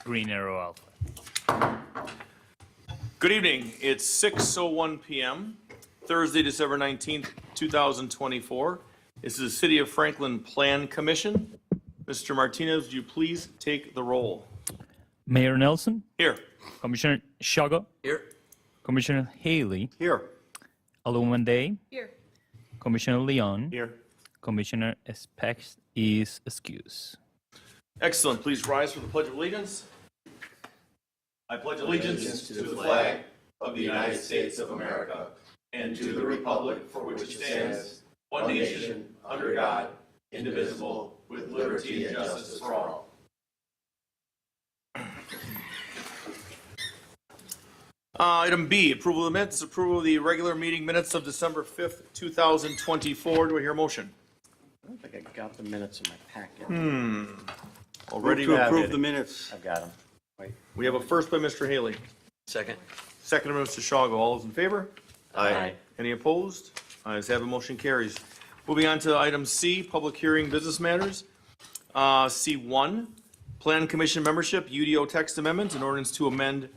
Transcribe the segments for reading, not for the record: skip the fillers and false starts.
Green arrow alpha. Good evening. It's 6:01 p.m., Thursday, December 19th, 2024. This is the City of Franklin Plan Commission. Mr. Martinez, would you please take the roll? Mayor Nelson, Here. Commissioner Shaga, Here. Commissioner Haley, Here. Alderwoman Day, Here. Commissioner Leon, Here. Commissioner Spex is excused. Excellent. Please rise for the Pledge of Allegiance. I pledge allegiance to the flag of the United States of America and to the republic for which it stands, one nation, under God, indivisible, with liberty and justice for all. Item B, approval of the minutes, approval of the regular meeting minutes of December 5th, 2024. Do I hear a motion? I don't think I got the minutes in my packet. Already To have approve it. the minutes. I've got them. Wait. We have a first by Mr. Haley, Second. second by Mr. Shaw. All those in favor? Aye. Any opposed? Ayes have it, motion carries. Moving on to item C, public hearing business matters. C1, Plan Commission membership, UDO text amendment, an ordinance to amend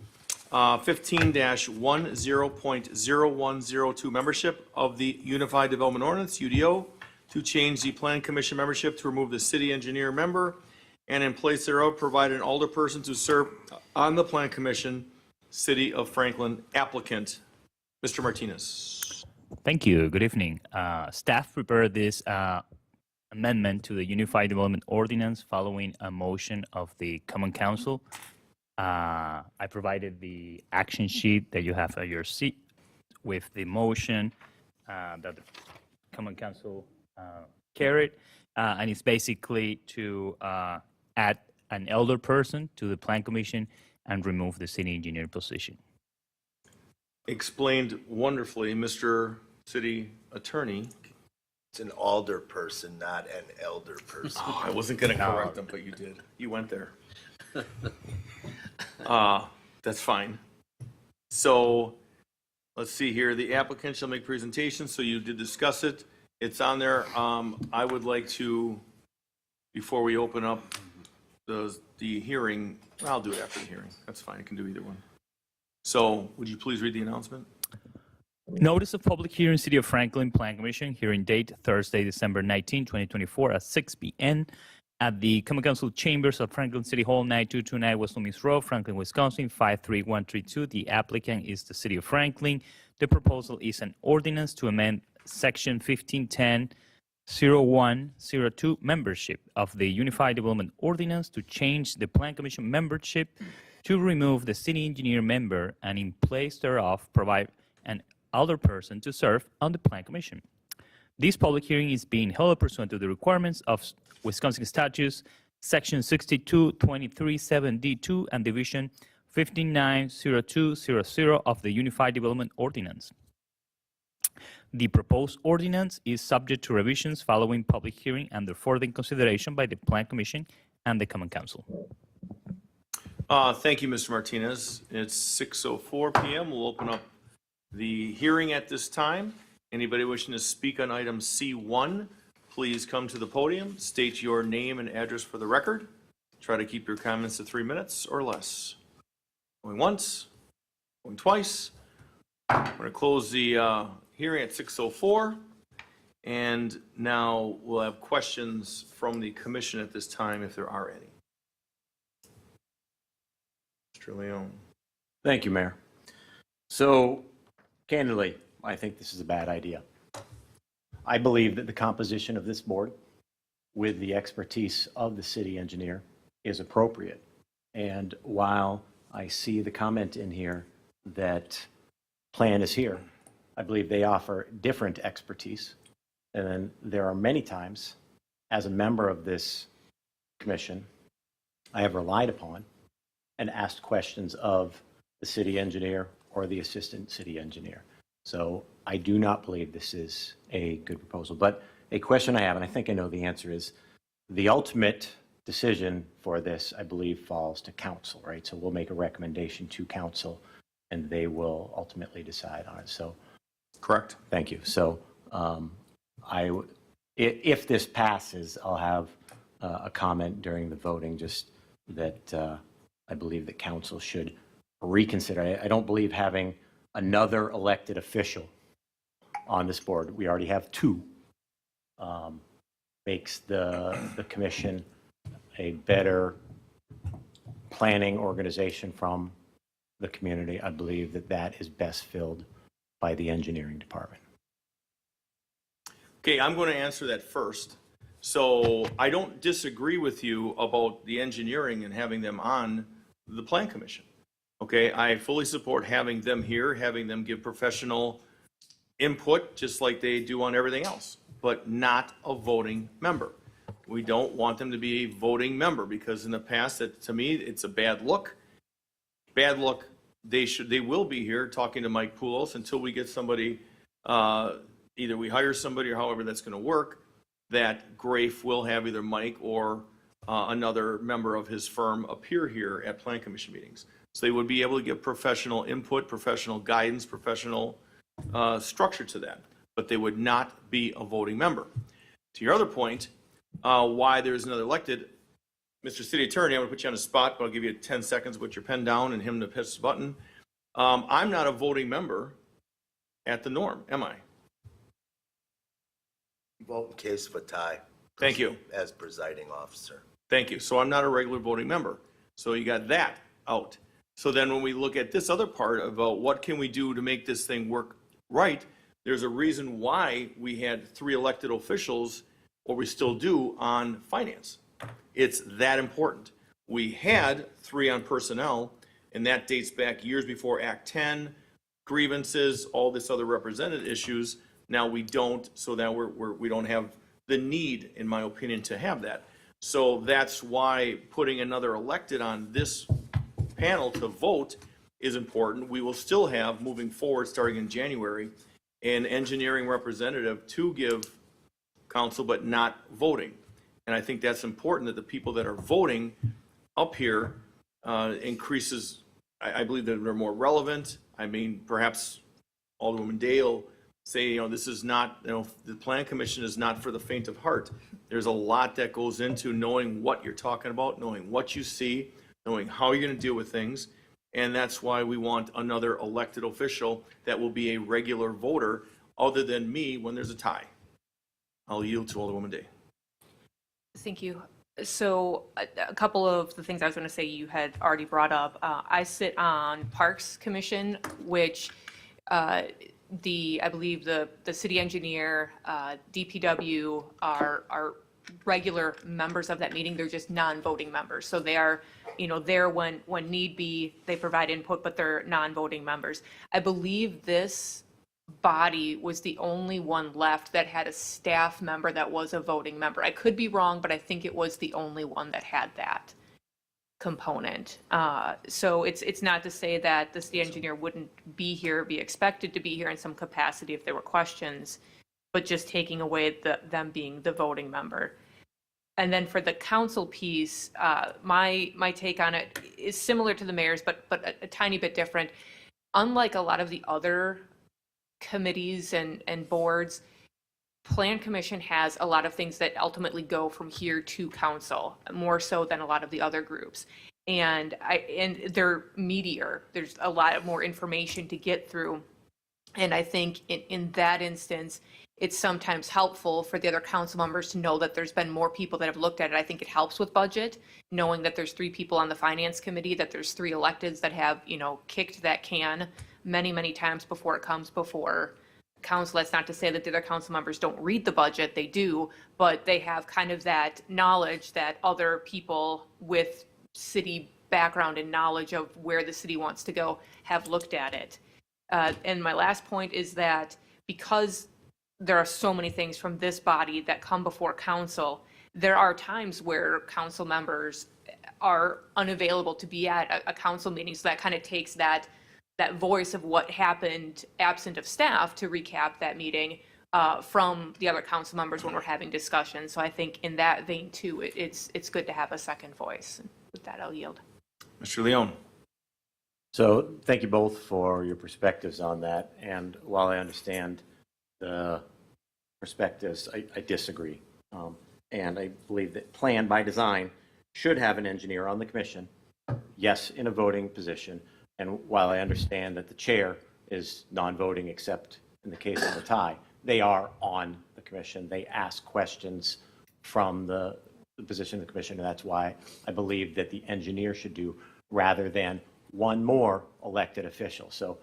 15-10.0102 membership of the Unified Development Ordinance, UDO, to change the Plan Commission membership to remove the city engineer member, and in place thereof, provide an alderperson to serve on the Plan Commission, City of Franklin applicant. Mr. Martinez. Thank you. Good evening. Staff prepared this amendment to the Unified Development Ordinance following a motion of the Common Council. I provided the action sheet that you have at your seat with the motion that the Common Council carried, and it's basically to add an elder person to the Plan Commission and remove the city engineer position. Explained wonderfully, Mr. City Attorney. It's an alder person, not an elder person. Oh, I wasn't going to correct them, but you did. You went there. That's fine. So, let's see here. The applicant shall make presentation, so you did discuss it. It's on there. I would like to, before we open up the hearing, I'll do it after the hearing. That's fine. I can do either one. So, would you please read the announcement? Notice of public hearing, City of Franklin Plan Commission, hearing date Thursday, December 19, 2024 at 6 p.m. at the Common Council Chambers of Franklin City Hall, 9229 West Loomis Road, Franklin, Wisconsin, 53132. The applicant is the City of Franklin. The proposal is an ordinance to amend Section 1510.0102 membership of the Unified Development Ordinance to change the Plan Commission membership to remove the city engineer member and in place thereof provide an alderperson to serve on the Plan Commission. This public hearing is being held pursuant to the requirements of Wisconsin statutes, Section 6223(7)(d)(2) and Division 590200 of the Unified Development Ordinance. The proposed ordinance is subject to revisions following public hearing and therefore in consideration by the Plan Commission and the Common Council. Thank you, Mr. Martinez. It's 6:04 p.m. We'll open up the hearing at this time. Anybody wishing to speak on item C1, please come to the podium, state your name and address for the record. Try to keep your comments to 3 minutes or less. Going once, going twice. We're going to close the hearing at 6:04. And now we'll have questions from the commission at this time if there are any. Mr. Leon. Thank you, Mayor. So, candidly, I think this is a bad idea. I believe that the composition of this board, with the expertise of the city engineer, is appropriate. And while I see the comment in here that plan is here, I believe they offer different expertise. And then there are many times, as a member of this commission, I have relied upon and asked questions of the city engineer or the assistant city engineer. So I do not believe this is a good proposal. But a question I have, and I think I know the answer, is the ultimate decision for this, I believe, falls to council, right? So we'll make a recommendation to council, and they will ultimately decide on it. So, Correct. thank you. So if this passes, I'll have a comment during the voting, just that I believe that council should reconsider. I don't believe having another elected official on this board, we already have two, makes the commission a better planning organization from the community. I believe that that is best filled by the engineering department. Okay, I'm going to answer that first. So I don't disagree with you about the engineering and having them on the plan commission. Okay, I fully support having them here, having them give professional input, just like they do on everything else, but not a voting member. We don't want them to be a voting member, because in the past, to me, it's a bad look. Bad look. They will be here talking to Mike Poulos until we get somebody, either we hire somebody or however that's going to work, that Grafe will have either Mike or another member of his firm appear here at plan commission meetings. So they would be able to give professional input, professional guidance, professional structure to that, but they would not be a voting member. To your other point, why there's another elected, Mr. City Attorney, I'm going to put you on the spot, but I'll give you 10 seconds to put your pen down and him to press the button. I'm not a voting member at the norm, am I? Vote in case of a tie. Thank you. As presiding officer. Thank you. So I'm not a regular voting member. So you got that out. So then when we look at this other part about what can we do to make this thing work right, there's a reason why we had 3 elected officials, or we still do, on finance. It's that important. We had 3 on personnel, and that dates back years before Act 10, grievances, all this other represented issues. Now we don't, so that we don't have the need, in my opinion, to have that. So that's why putting another elected on this panel to vote is important. We will still have, moving forward, starting in January, an engineering representative to give counsel, but not voting. And I think that's important, that the people that are voting up here increases, I believe that they're more relevant. I mean, perhaps Alderwoman Dale say, this is not, the plan commission is not for the faint of heart. There's a lot that goes into knowing what you're talking about, knowing what you see, knowing how you're going to deal with things. And that's why we want another elected official that will be a regular voter, other than me when there's a tie. I'll yield to Alderwoman Day. Thank you. So a couple of the things I was going to say you had already brought up. I sit on Parks Commission, which I believe the city engineer, DPW are regular members of that meeting. They're just non-voting members. So they are, there when need be, they provide input, but they're non-voting members. I believe this body was the only one left that had a staff member that was a voting member. I could be wrong, but I think it was the only one that had that component. So it's not to say that the city engineer wouldn't be here, be expected to be here in some capacity if there were questions, but just taking away them being the voting member. And then for the council piece, my take on it is similar to the mayor's, but a tiny bit different. Unlike a lot of the other committees and boards, Plan Commission has a lot of things that ultimately go from here to council, more so than a lot of the other groups. And they're meatier. There's a lot more information to get through. And I think in that instance, it's sometimes helpful for the other council members to know that there's been more people that have looked at it. I think it helps with budget, knowing that there's 3 people on the finance committee, that there's 3 electeds that have, kicked that can many, many times before it comes before council. That's not to say that the other council members don't read the budget. They do, but they have kind of that knowledge that other people with city background and knowledge of where the city wants to go have looked at it. And my last point is that because there are so many things from this body that come before council, there are times where council members are unavailable to be at a council meeting. So that kind of takes that voice of what happened absent of staff to recap that meeting from the other council members when we're having discussions. So I think in that vein too, it's good to have a second voice. With that, I'll yield. Mr. Leone. So thank you both for your perspectives on that. And while I understand the perspectives, I disagree. And I believe that plan by design should have an engineer on the commission yes, in a voting position. And while I understand that the chair is non-voting except in the case of a tie, they are on the commission. They ask questions from the position of the commission, and that's why I believe that the engineer should do rather than one more elected official. So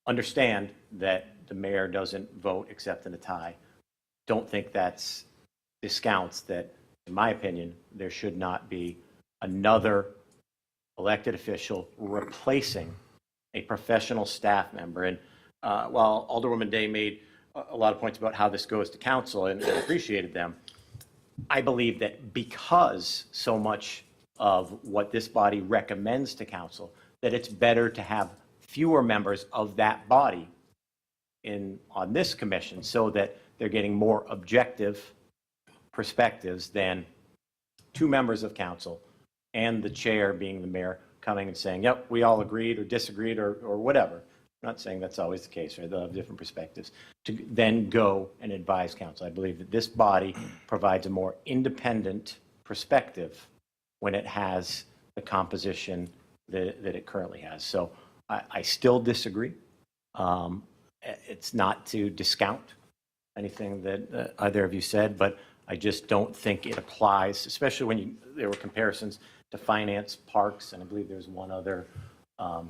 understand that the mayor doesn't vote except in a tie. Don't think that's discounts that, in my opinion, there should not be another elected official replacing a professional staff member. And while Alderwoman Day made a lot of points about how this goes to council and appreciated them, I believe that because so much of what this body recommends to council, that it's better to have fewer members of that body on this commission so that they're getting more objective perspectives than two members of council and the chair being the mayor coming and saying, yep, we all agreed or disagreed or whatever. I'm not saying that's always the case, right? They'll have different perspectives. To then go and advise council. I believe that this body provides a more independent perspective when it has the composition that it currently has. So I still disagree. It's not to discount anything that either of you said, but I just don't think it applies, especially when there were comparisons to finance, parks, and I believe there's one other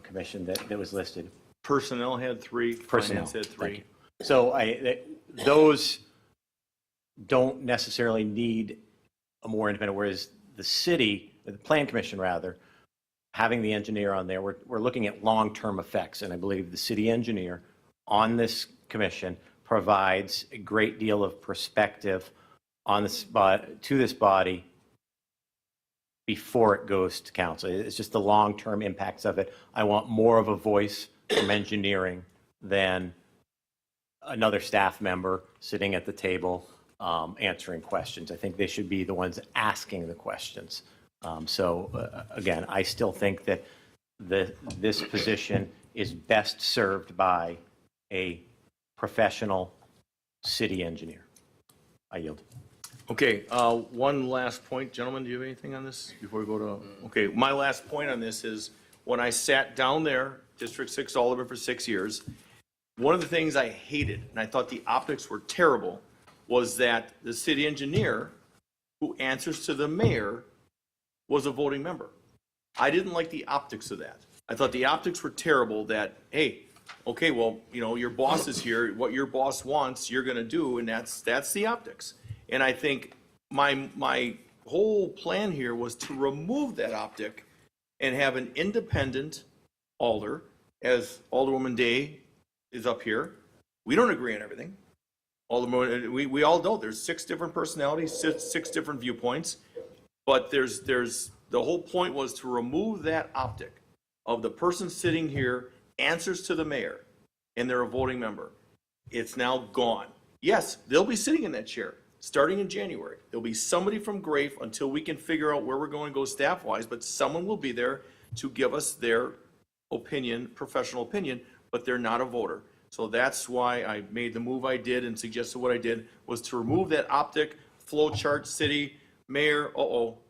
commission that was listed. Personnel had 3, Personnel, finance had 3. thank you. So those don't necessarily need a more independent, whereas the city, the plan commission rather, having the engineer on there, we're looking at long-term effects, and I believe the city engineer on this commission provides a great deal of perspective on to this body before it goes to council. It's just the long-term impacts of it. I want more of a voice from engineering than another staff member sitting at the table answering questions. I think they should be the ones asking the questions. Again, I still think that this position is best served by a professional city engineer. I yield. Okay, one last point. Gentlemen, do you have anything on this before we go to? Okay, my last point on this is when I sat down there, District 6 Alderman for 6 years, one of the things I hated, and I thought the optics were terrible, was that the city engineer who answers to the mayor was a voting member. I didn't like the optics of that. I thought the optics were terrible that, hey, okay, well, you know, your boss is here. What your boss wants, you're going to do, and that's the optics. And I think my whole plan here was to remove that optic and have an independent alder, as Alderwoman Day is up here. We don't agree on everything. We all don't. There's 6 different personalities, 6 different viewpoints. But there's the whole point was to remove that optic of the person sitting here answers to the mayor and they're a voting member. It's now gone. Yes, they'll be sitting in that chair starting in January. There'll be somebody from Grafe until we can figure out where we're going to go staff-wise, but someone will be there to give us their opinion, professional opinion, but they're not a voter. So that's why I made the move I did and suggested what I did was to remove that optic, flow chart, city, mayor,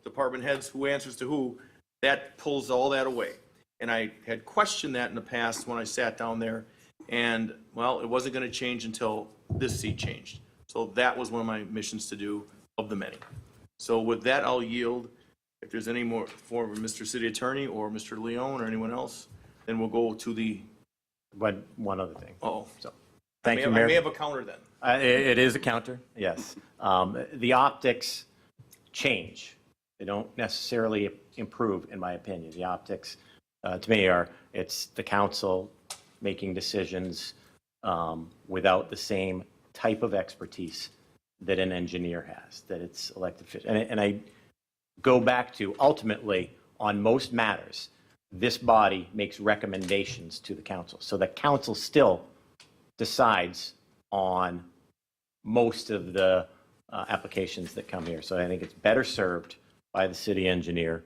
department heads, who answers to who, that pulls all that away. And I had questioned that in the past when I sat down there, and, well, it wasn't going to change until this seat changed. So that was one of my missions to do, of the many. So with that, I'll yield. If there's any more for Mr. City Attorney or Mr. Leone or anyone else, then we'll go to the, But one other thing. oh, So, thank you, I Mayor. may have a counter then. It is a counter, yes. The optics change. They don't necessarily improve, in my opinion. The optics, to me, it's the council making decisions without the same type of expertise that an engineer has, that it's elected. And I go back to, ultimately, on most matters, this body makes recommendations to the council. So the council still decides on most of the applications that come here. So I think it's better served by the city engineer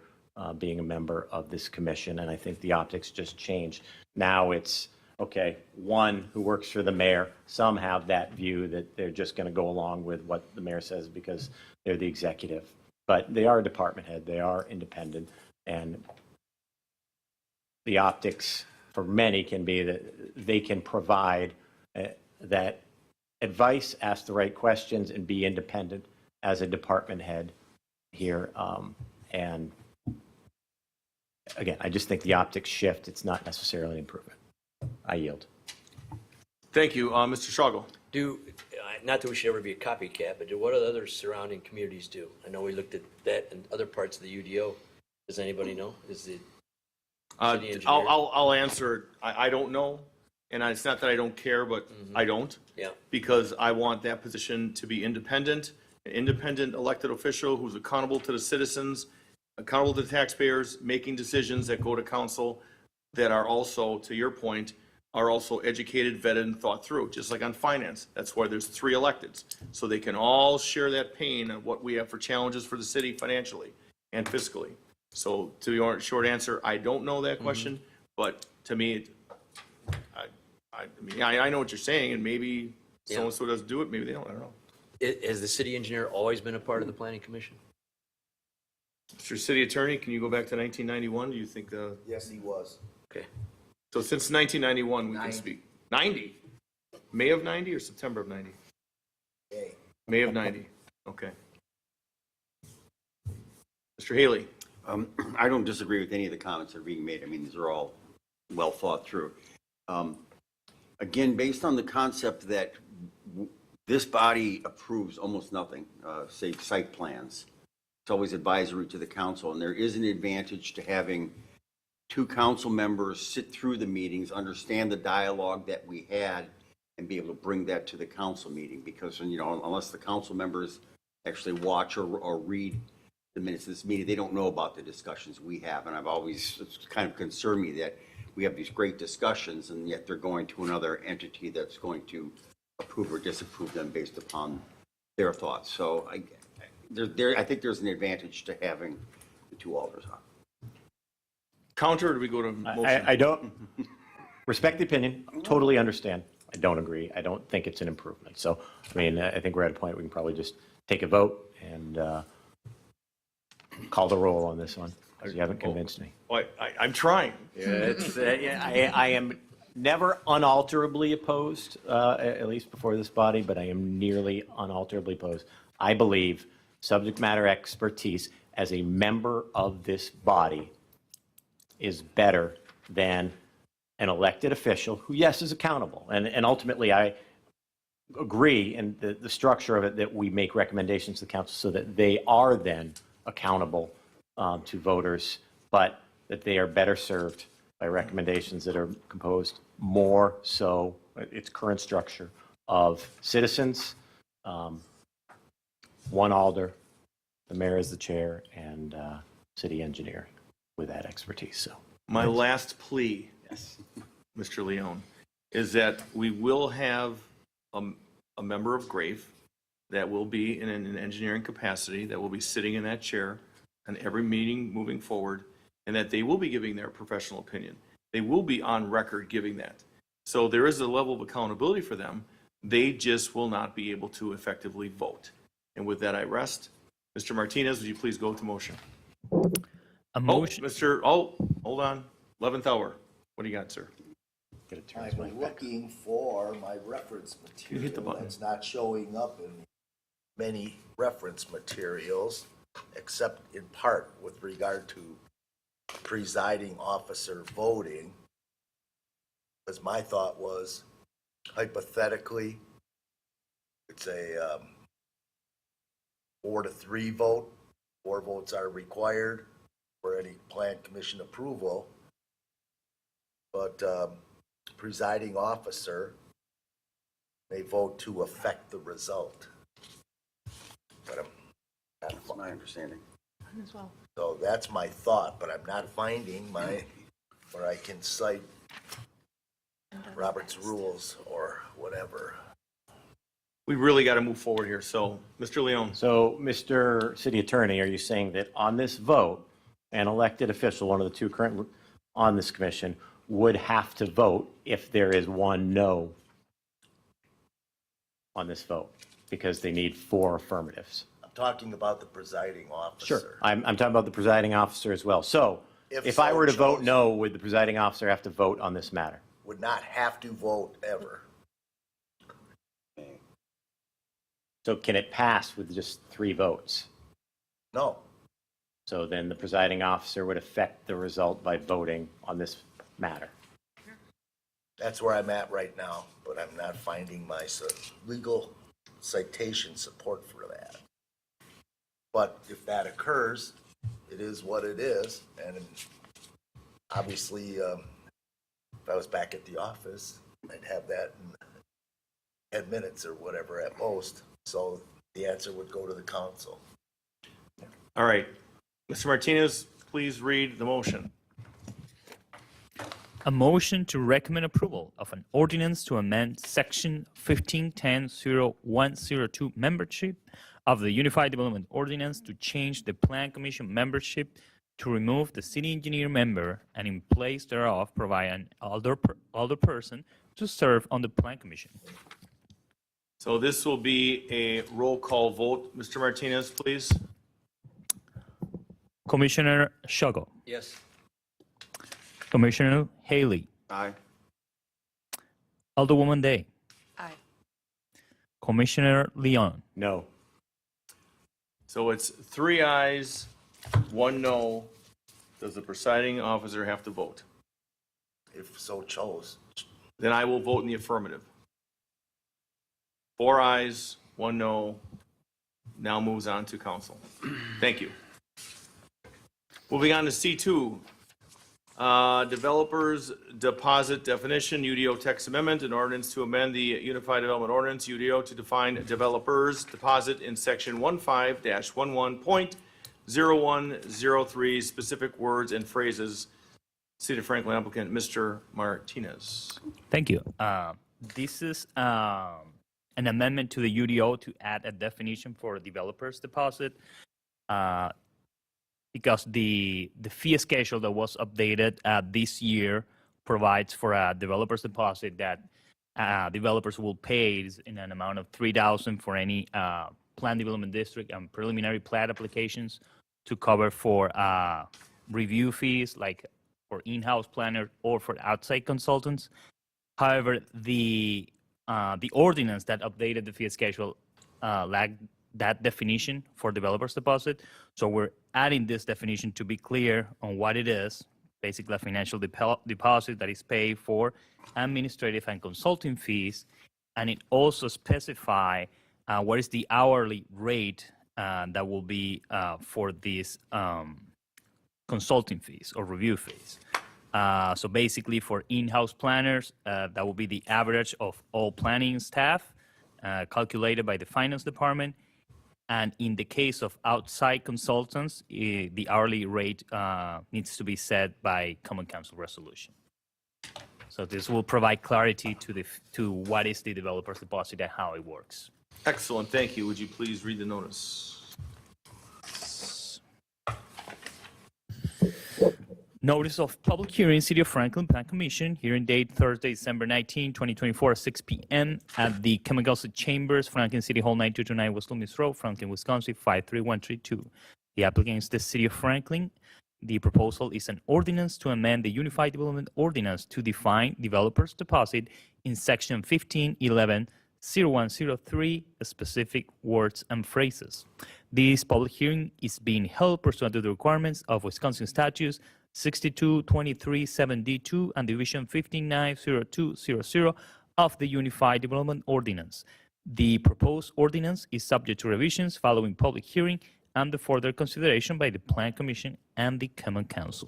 being a member of this commission, and I think the optics just changed. Now it's, okay, one who works for the mayor. Some have that view that they're just going to go along with what the mayor says because they're the executive. But they are a department head. They are independent. And the optics for many can be that they can provide that advice, ask the right questions, and be independent as a department head here. And again, I just think the optics shift. It's not necessarily an improvement. I yield. Thank you. Mr. Schogel. Not that we should ever be a copycat, but what do other surrounding communities do? I know we looked at that in other parts of the UDO. Does anybody know? Is the city engineer? I'll answer. I don't know, and it's not that I don't care, but I don't. Yeah. Because I want that position to be independent, an independent elected official who's accountable to the citizens, accountable to the taxpayers, making decisions that go to council that are also, to your point, are also educated, vetted, and thought through, just like on finance. That's why there's 3 electeds, so they can all share that pain of what we have for challenges for the city financially and fiscally. So to your short answer, I don't know that question, but to me, I know what you're saying, and maybe so-and-so doesn't do it, maybe they don't, I don't know. Has the city engineer always been a part of the planning commission? Mr. City Attorney, can you go back to 1991? Do you think Yes, he was. Okay. so since 1991, we can 90. speak. 90? May of 90 or September of 90? Hey. May of 90, okay. Mr. Haley? I don't disagree with any of the comments that are being made. I mean, these are all well thought through. Again, based on the concept that this body approves almost nothing, say site plans, it's always advisory to the council, and there is an advantage to having 2 council members sit through the meetings, understand the dialogue that we had, and be able to bring that to the council meeting, because, you know, unless the council members actually watch or read the minutes of this meeting, they don't know about the discussions we have. And it's kind of concerned me that we have these great discussions, and yet they're going to another entity that's going to approve or disapprove them based upon their thoughts. So I think there's an advantage to having the 2 alders on. Counter, or do we go to motion? I don't respect the opinion, totally understand. I don't agree. I don't think it's an improvement. So, I mean, I think we're at a point we can probably just take a vote and call the roll on this one, because you haven't convinced me. I'm trying. I am never unalterably opposed, at least before this body, but I am nearly unalterably opposed. I believe subject matter expertise as a member of this body is better than an elected official who, yes, is accountable. And ultimately, I agree in the structure of it that we make recommendations to the council so that they are then accountable to voters, but that they are better served by recommendations that are composed more so, its current structure, of citizens, 1 alder, the mayor is the chair, and city engineer with that expertise. So My last plea, Mr. Leone, is that we will have a member of GRAVE that will be in an engineering capacity, that will be sitting in that chair on every meeting moving forward, and that they will be giving their professional opinion. They will be on record giving that. So there is a level of accountability for them. They just will not be able to effectively vote. And with that, I rest. Mr. Martinez, would you please go to motion? A motion. Hold on. 11th hour. What do you got, sir? I'm looking for my reference You hit the material. button. That's not showing up in many reference materials, except in part with regard to presiding officer voting. Because my thought was, hypothetically, it's a 4-3 vote. 4 votes are required for any plan commission approval. But presiding officer may vote to affect the result. But I'm That's my understanding. As well. so that's my thought, but I'm not finding where I can cite Robert's rules or whatever. We really got to move forward here. So, Mr. Leone. So, Mr. City Attorney, are you saying that on this vote, an elected official, one of the 2 current on this commission, would have to vote if there is 1 no on this vote, because they need 4 affirmatives? I'm talking about the presiding officer. Sure. I'm talking about the presiding officer as well. So If I were to vote chosen, no, would the presiding officer have to vote on this matter? would not have to vote ever. So can it pass with just 3 votes? No, So then the presiding officer would affect the result by voting on this matter. that's where I'm at right now, but I'm not finding my legal citation support for that. But if that occurs, it is what it is, and obviously, if I was back at the office, I'd have that in 10 minutes or whatever at most, so the answer would go to the council. All right. Mr. Martinez, please read the motion. A motion to recommend approval of an ordinance to amend Section 1510-0102 membership of the Unified Development Ordinance to change the Plan Commission membership to remove the city engineer member and in place thereof provide an older person to serve on the Plan Commission. So this will be a roll call vote. Mr. Martinez, please. Commissioner Shogo, Yes. Commissioner Haley, Aye. Alderwoman Day, Aye. Commissioner Leon. No. So it's 3 ayes, 1 no. Does the presiding officer have to vote? If so chose. Then I will vote in the affirmative. 4 ayes, 1 no. Now moves on to council. Thank you. Moving on to C2. Developers deposit definition, UDO text amendment, an ordinance to amend the Unified Development Ordinance, UDO, to define developers deposit in section 15-11.0103, specific words and phrases. City of Franklin applicant, Mr. Martinez. Thank you. This is an amendment to the UDO to add a definition for developers deposit. Because the fee schedule that was updated this year provides for a developer's deposit that developers will pay in an amount of $3,000 for any plan development district and preliminary plat applications to cover for review fees, like for in-house planners or for outside consultants. However, the ordinance that updated the fee schedule lacked that definition for developer's deposit. So we're adding this definition to be clear on what it is, basically a financial deposit that is paid for administrative and consulting fees. And it also specify what is the hourly rate that will be for these consulting fees or review fees. So basically for in-house planners, that will be the average of all planning staff calculated by the finance department. And in the case of outside consultants, the hourly rate needs to be set by Common Council resolution. So this will provide clarity to what is the developer's deposit and how it works. Excellent, thank you. Would you please read the notice? Notice of public hearing, City of Franklin Plan Commission, hearing date Thursday, December 19, 2024, at 6 p.m. at the Common Council Chambers, Franklin City Hall, 9229 West Loomis Road, Franklin, Wisconsin, 53132. The applicant is the City of Franklin. The proposal is an ordinance to amend the Unified Development Ordinance to define developers deposit in section 1511-0103, specific words and phrases. This public hearing is being held pursuant to the requirements of Wisconsin statutes 6223-7D2 and Division 590200 of the Unified Development Ordinance. The proposed ordinance is subject to revisions following public hearing and the further consideration by the Plan Commission and the Common Council.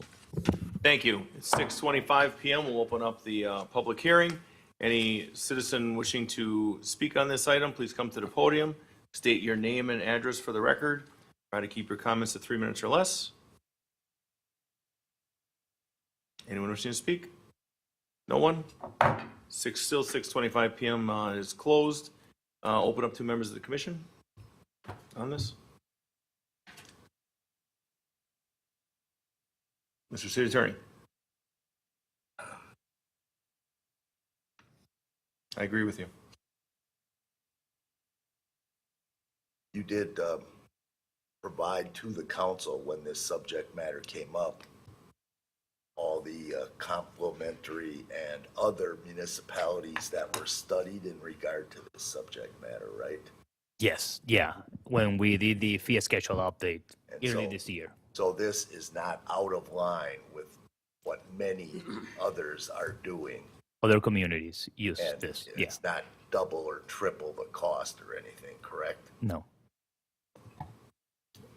Thank you. It's 6:25 p.m. We'll open up the public hearing. Any citizen wishing to speak on this item, please come to the podium. State your name and address for the record. Try to keep your comments to 3 minutes or less. Anyone wishing to speak? No one? Still 6:25 p.m. Is closed. Open up to members of the commission on this. Mr. City Attorney. I agree with you. You did provide to the council when this subject matter came up the complementary and other municipalities that were studied in regard to this subject matter, right? Yes, yeah. When we did the fee schedule update And early so- this year. So this is not out of line with what many others are doing. Other communities use And this. Yeah, it's not double or triple the cost or anything, correct? no.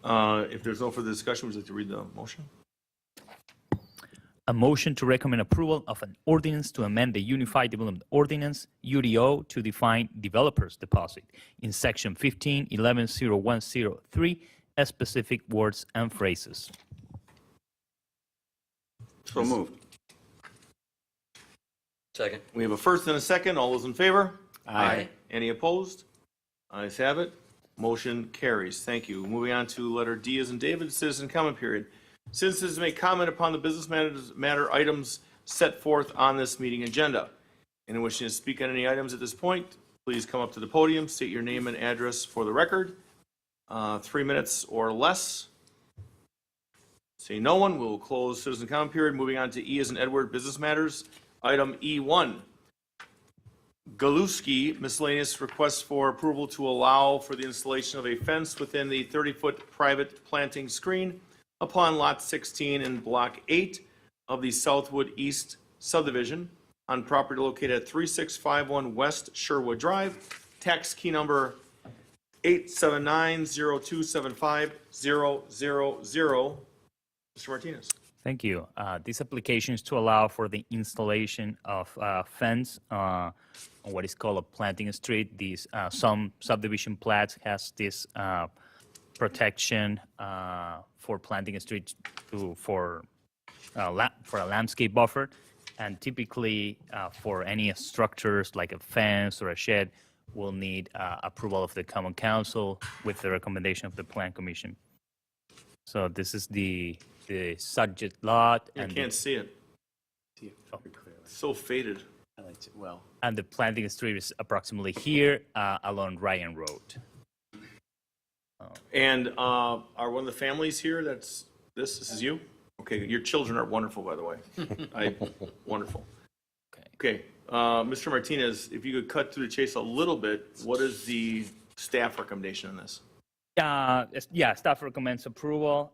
If there's no further discussion, would you like to read the motion? A motion to recommend approval of an ordinance to amend the Unified Development Ordinance, UDO, to define developer's deposit in section 15.11.0103 as specific words and phrases. So moved. Second. We have a first and a second. All those in favor? Aye. Any opposed? Ayes have it. Motion carries. Thank you. Moving on to letter D as in David, citizen comment period. Citizens may comment upon the business matter items set forth on this meeting agenda. Anyone wishing to speak on any items at this point, please come up to the podium, state your name and address for the record. 3 minutes or less. Seeing no one, we'll close citizen comment period. Moving on to E as in Edward, business matters. Item E1. Galuski miscellaneous request for approval to allow for the installation of a fence within the 30-foot private planting screen upon Lot 16 in Block 8 of the Southwood East subdivision on property located at 3651 West Sherwood Drive, tax key number 87902750000. Mr. Martinez. Thank you. This application is to allow for the installation of a fence on what is called a planting street. These some subdivision plats has this protection for planting streets for a landscape buffer, and typically for any structures like a fence or a shed, will need approval of the Common Council with the recommendation of the Plan Commission. So this is the subject lot, I and can't see it. So faded. Highlights it well. and the planting street is approximately here along Ryan Road. And are one of the families here that's, this is you? Okay, your children are wonderful, by the way. Wonderful. Okay, Mr. Martinez, if you could cut to the chase a little bit, what is the staff recommendation on this? Yeah, staff recommends approval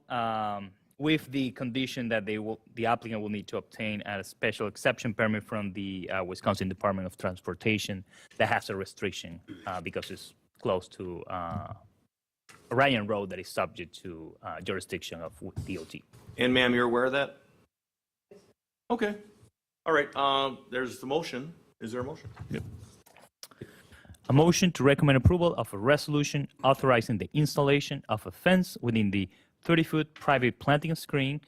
with the condition that the applicant will need to obtain a special exception permit from the Wisconsin Department of Transportation that has a restriction because it's close to Ryan Road that is subject to jurisdiction of DOT. And ma'am, you're aware of that? Okay, all right, there's the motion. Is there a motion? A motion to recommend approval of a resolution authorizing the installation of a fence within the 30-foot private planting screen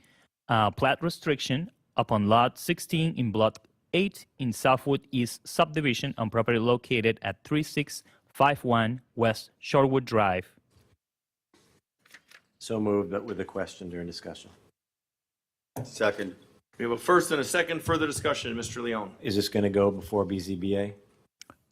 plat restriction upon Lot 16 in Block 8 in Southwood East subdivision on property located at 3651 West Shorewood Drive. So moved, but with a question during discussion. Second. We have a first and a second. Further discussion, Mr. Leone. Is this going to go before BZBA?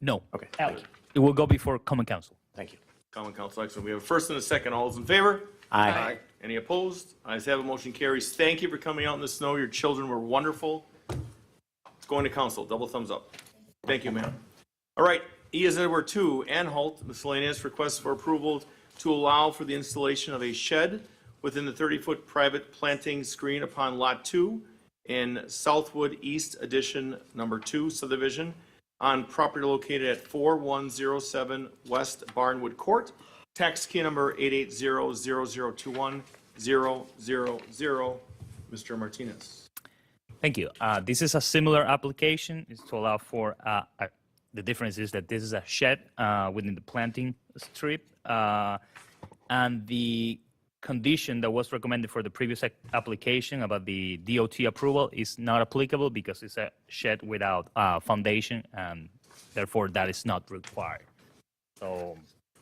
No. Okay, thank you. It will go before Common Council. Thank you. Common Council, excellent. We have a first and a second. All those in favor? Aye. Any opposed? Ayes have it, motion carries. Thank you for coming out in the snow. Your children were wonderful. It's going to council. Double thumbs up. Thank you, ma'am. All right, E as in Edward 2, Anhalt miscellaneous request for approval to allow for the installation of a shed within the 30-foot private planting screen upon Lot 2 in Southwood East Addition Number 2 subdivision on property located at 4107 West Barnwood Court, tax key number 88000210000. Mr. Martinez. Thank you. This is a similar application. It's to allow for, the difference is that this is a shed within the planting strip. And the condition that was recommended for the previous application about the DOT approval is not applicable because it's a shed without foundation, and therefore that is not required. So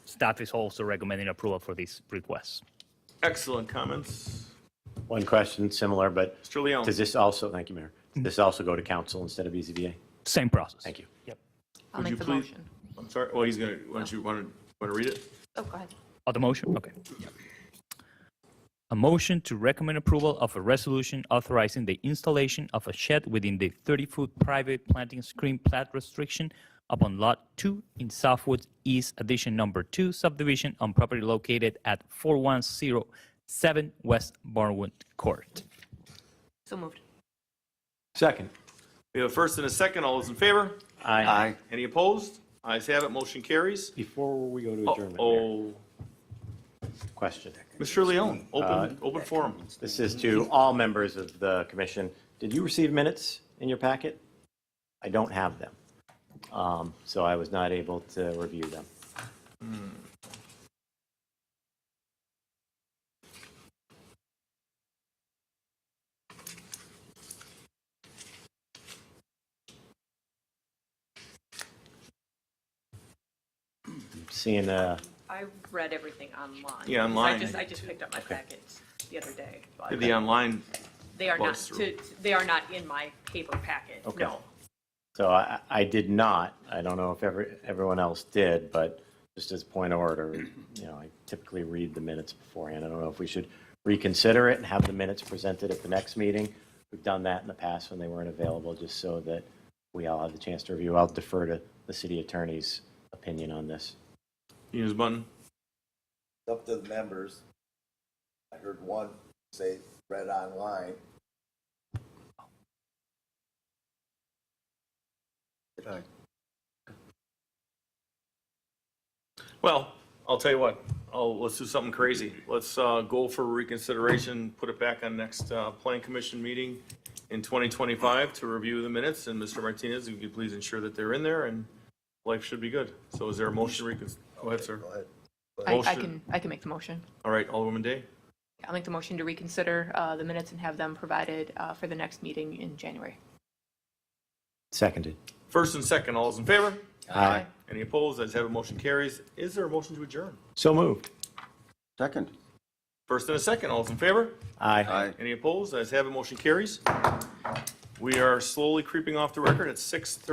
staff is also recommending approval for this request. Excellent comments. One question, similar, but Mr. Leone. does this also, thank you, Mayor, does this also go to council instead of BZBA? Same process. Thank you. Yep. I'll Would you make the please- motion. I'm sorry, well, he's gonna, why don't you want to read it? Oh, go ahead. Oh, the motion? Okay. A motion to recommend approval of a resolution authorizing the installation of a shed within the 30-foot private planting screen plat restriction upon Lot 2 in Southwood East Addition Number 2 subdivision on property located at 4107 West Barnwood Court. So moved. Second. We have a first and a second. All those in favor? Aye. Any opposed? Ayes have it, motion carries. Before we go to adjournment, Mayor, Oh, question. Mr. Leon, open forum. This is to all members of the commission. Did you receive minutes in your packet? I don't have them. So I was not able to review them. Seeing I read everything online. Yeah, online. I just picked up my packets the other day. but The online, They are not, buzz through. they are not in my paper packet, Okay. no. So I did not, I don't know if everyone else did, but just as a point of order, I typically read the minutes beforehand. I don't know if we should reconsider it and have the minutes presented at the next meeting. We've done that in the past when they weren't available, just so that we all have the chance to review. I'll defer to the city attorney's opinion on this. use button. It's up to the members. I heard one say read online. Well, I'll tell you what, let's do something crazy. Let's go for reconsideration, put it back on next plan commission meeting in 2025 to review the minutes. And Mr. Martinez, if you could please ensure that they're in there and life should be good. So is there a motion to reconsider? Go ahead, sir. Go ahead. I can make the motion. All right, Alderwoman Day. I'll make the motion to reconsider the minutes and have them provided for the next meeting in January. Seconded. First and second, all those in favor? Aye. Any opposed? Ayes have it, motion carries. Is there a motion to adjourn? So moved. Second. First and a second, all those in favor? Aye. Aye. Any opposed? Ayes have it, motion carries. We are slowly creeping off the record at 6:30.